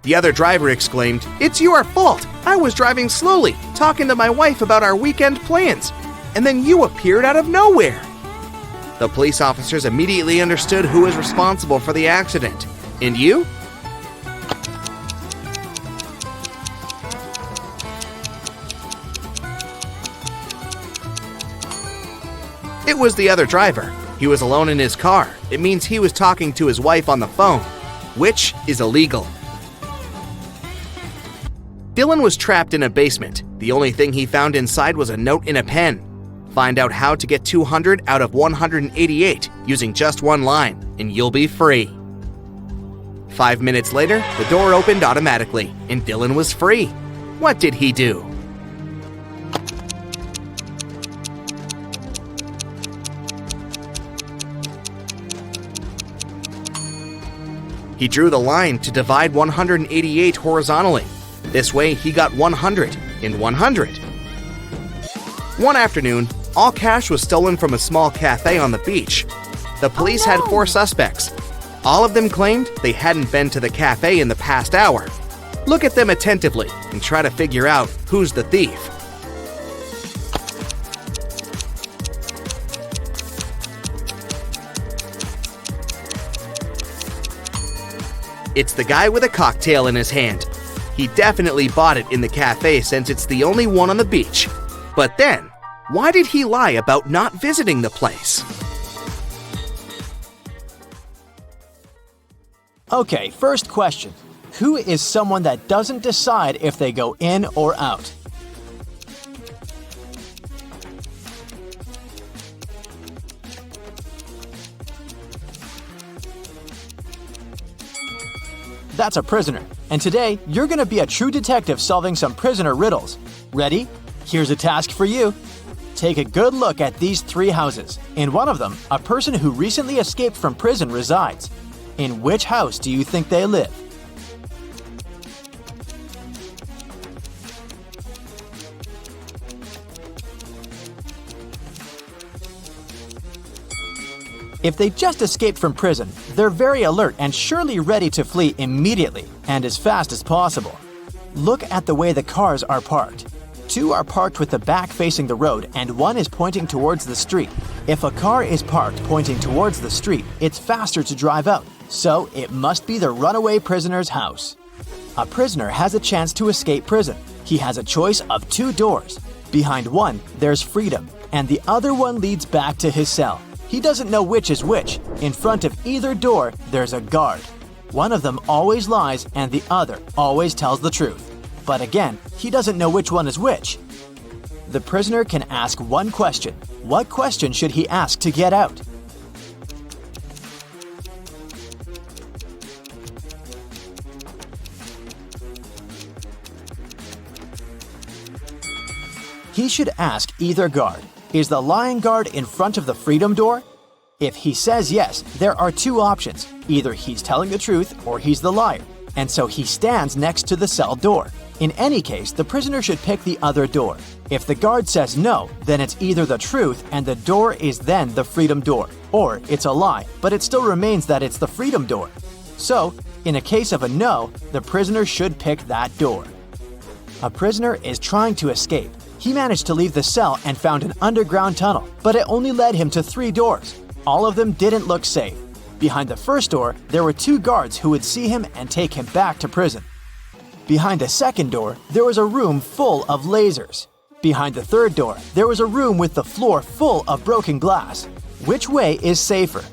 The other driver exclaimed, "It's your fault! I was driving slowly, talking to my wife about our weekend plans, and then you appeared out of nowhere." The police officers immediately understood who was responsible for the accident. And you? It was the other driver. He was alone in his car. It means he was talking to his wife on the phone, which is illegal. Dylan was trapped in a basement. The only thing he found inside was a note and a pen. Find out how to get 200 out of 188 using just one line, and you'll be free. 5 minutes later, the door opened automatically, and Dylan was free. What did he do? He drew the line to divide 188 horizontally. This way, he got 100 and 100. One afternoon, all cash was stolen from a small cafe on the beach. The police had 4 suspects. All of them claimed they hadn't been to the cafe in the past hour. Look at them attentively and try to figure out who's the thief. It's the guy with a cocktail in his hand. He definitely bought it in the cafe since it's the only one on the beach. But then, why did he lie about not visiting the place? Okay, first question. Who is someone that doesn't decide if they go in or out? That's a prisoner. And today, you're going to be a true detective solving some prisoner riddles. Ready? Here's a task for you. Take a good look at these 3 houses. In one of them, a person who recently escaped from prison resides. In which house do you think they live? If they just escaped from prison, they're very alert and surely ready to flee immediately and as fast as possible. Look at the way the cars are parked. 2 are parked with the back facing the road and 1 is pointing towards the street. If a car is parked pointing towards the street, it's faster to drive out, so it must be the runaway prisoner's house. A prisoner has a chance to escape prison. He has a choice of 2 doors. Behind one, there's freedom, and the other one leads back to his cell. He doesn't know which is which. In front of either door, there's a guard. One of them always lies and the other always tells the truth. But again, he doesn't know which one is which. The prisoner can ask one question. What question should he ask to get out? He should ask either guard. Is the lying guard in front of the freedom door? If he says yes, there are 2 options. Either he's telling the truth or he's the liar, and so he stands next to the cell door. In any case, the prisoner should pick the other door. If the guard says no, then it's either the truth and the door is then the freedom door, or it's a lie, but it still remains that it's the freedom door. So, in a case of a no, the prisoner should pick that door. A prisoner is trying to escape. He managed to leave the cell and found an underground tunnel, but it only led him to 3 doors. All of them didn't look safe. Behind the first door, there were 2 guards who would see him and take him back to prison. Behind the second door, there was a room full of lasers. Behind the third door, there was a room with the floor full of broken glass. Which way is safer?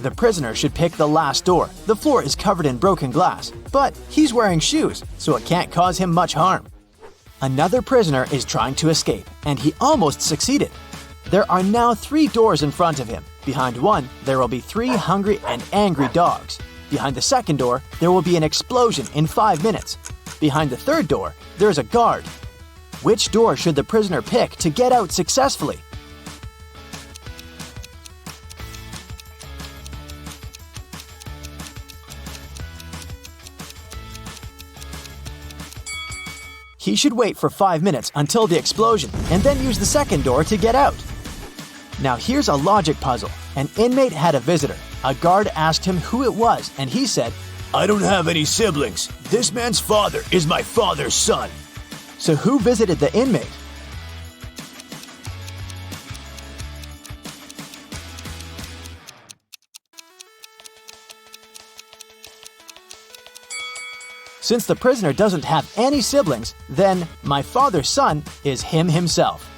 The prisoner should pick the last door. The floor is covered in broken glass, but he's wearing shoes, so it can't cause him much harm. Another prisoner is trying to escape, and he almost succeeded. There are now 3 doors in front of him. Behind one, there will be 3 hungry and angry dogs. Behind the second door, there will be an explosion in 5 minutes. Behind the third door, there is a guard. Which door should the prisoner pick to get out successfully? He should wait for 5 minutes until the explosion and then use the second door to get out. Now here's a logic puzzle. An inmate had a visitor. A guard asked him who it was and he said, I don't have any siblings. This man's father is my father's son. So who visited the inmate? Since the prisoner doesn't have any siblings, then my father's son is him himself.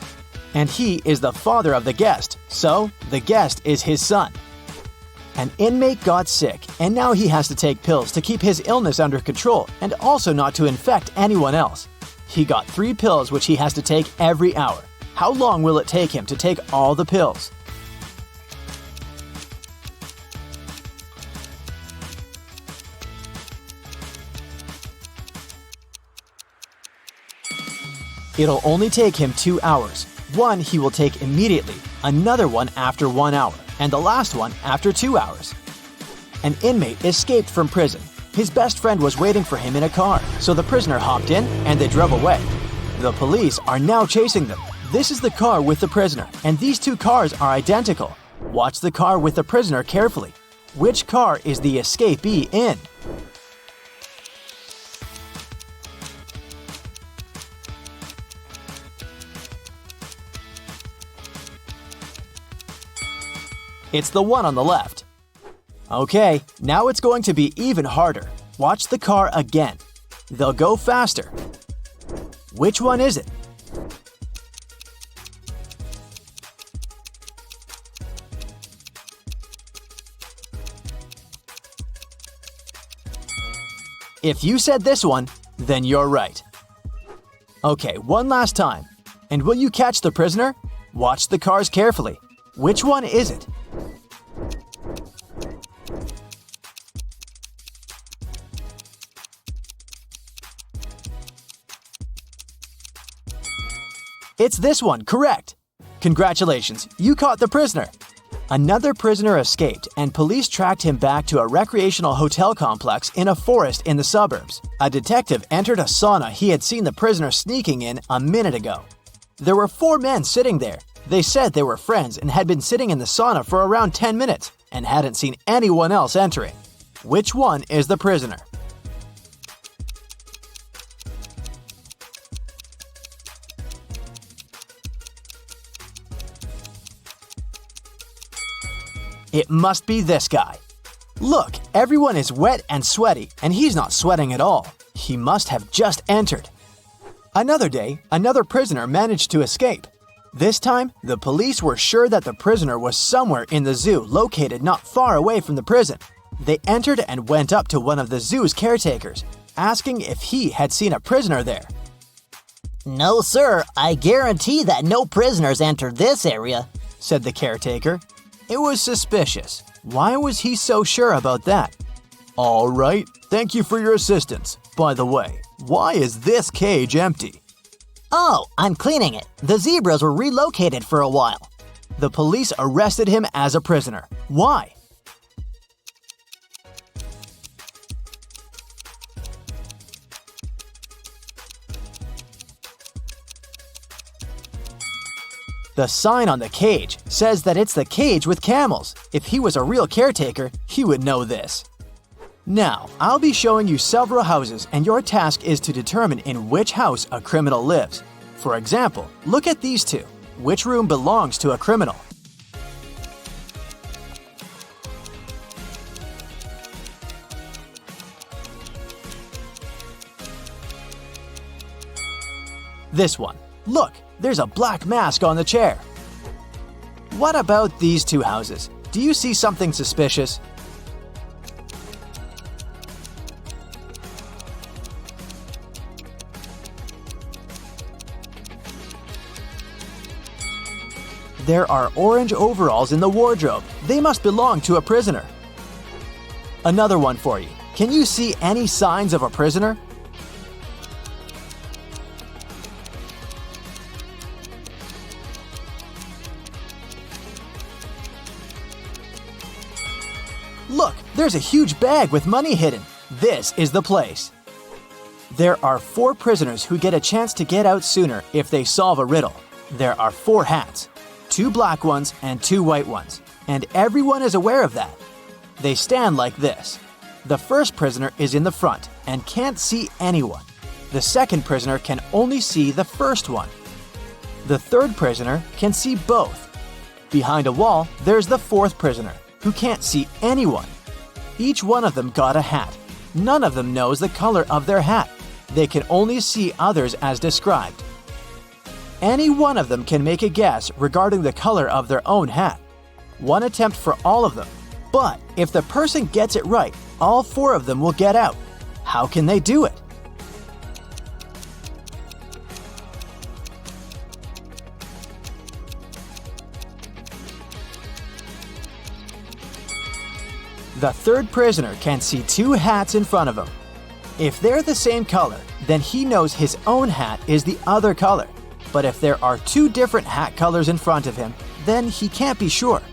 And he is the father of the guest, so the guest is his son. An inmate got sick, and now he has to take pills to keep his illness under control and also not to infect anyone else. He got 3 pills which he has to take every hour. How long will it take him to take all the pills? It'll only take him 2 hours. One he will take immediately, another one after 1 hour, and the last one after 2 hours. An inmate escaped from prison. His best friend was waiting for him in a car, so the prisoner hopped in and they drove away. The police are now chasing them. This is the car with the prisoner, and these 2 cars are identical. Watch the car with the prisoner carefully. Which car is the escapee in? It's the one on the left. Okay, now it's going to be even harder. Watch the car again. They'll go faster. Which one is it? If you said this one, then you're right. Okay, one last time. And will you catch the prisoner? Watch the cars carefully. Which one is it? It's this one, correct. Congratulations, you caught the prisoner. Another prisoner escaped, and police tracked him back to a recreational hotel complex in a forest in the suburbs. A detective entered a sauna he had seen the prisoner sneaking in a minute ago. There were 4 men sitting there. They said they were friends and had been sitting in the sauna for around 10 minutes and hadn't seen anyone else entering. Which one is the prisoner? It must be this guy. Look, everyone is wet and sweaty, and he's not sweating at all. He must have just entered. Another day, another prisoner managed to escape. This time, the police were sure that the prisoner was somewhere in the zoo located not far away from the prison. They entered and went up to one of the zoo's caretakers, asking if he had seen a prisoner there. No, sir, I guarantee that no prisoners entered this area, said the caretaker. It was suspicious. Why was he so sure about that? All right, thank you for your assistance. By the way, why is this cage empty? Oh, I'm cleaning it. The zebras were relocated for a while. The police arrested him as a prisoner. Why? The sign on the cage says that it's the cage with camels. If he was a real caretaker, he would know this. Now, I'll be showing you several houses, and your task is to determine in which house a criminal lives. For example, look at these two. Which room belongs to a criminal? This one. Look, there's a black mask on the chair. What about these two houses? Do you see something suspicious? There are orange overalls in the wardrobe. They must belong to a prisoner. Another one for you. Can you see any signs of a prisoner? Look, there's a huge bag with money hidden. This is the place. There are 4 prisoners who get a chance to get out sooner if they solve a riddle. There are 4 hats, 2 black ones and 2 white ones, and everyone is aware of that. They stand like this. The first prisoner is in the front and can't see anyone. The second prisoner can only see the first one. The third prisoner can see both. Behind a wall, there's the fourth prisoner, who can't see anyone. Each one of them got a hat. None of them knows the color of their hat. They can only see others as described. Any one of them can make a guess regarding the color of their own hat. One attempt for all of them. But if the person gets it right, all 4 of them will get out. How can they do it? The third prisoner can see 2 hats in front of him. If they're the same color, then he knows his own hat is the other color. But if there are 2 different hat colors in front of him, then he can't be sure.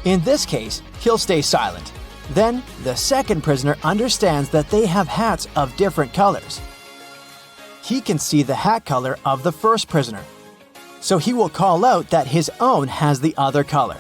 In this case, he'll stay silent. Then, the second prisoner understands that they have hats of different colors. He can see the hat color of the first prisoner, so he will call out that his own has the other color.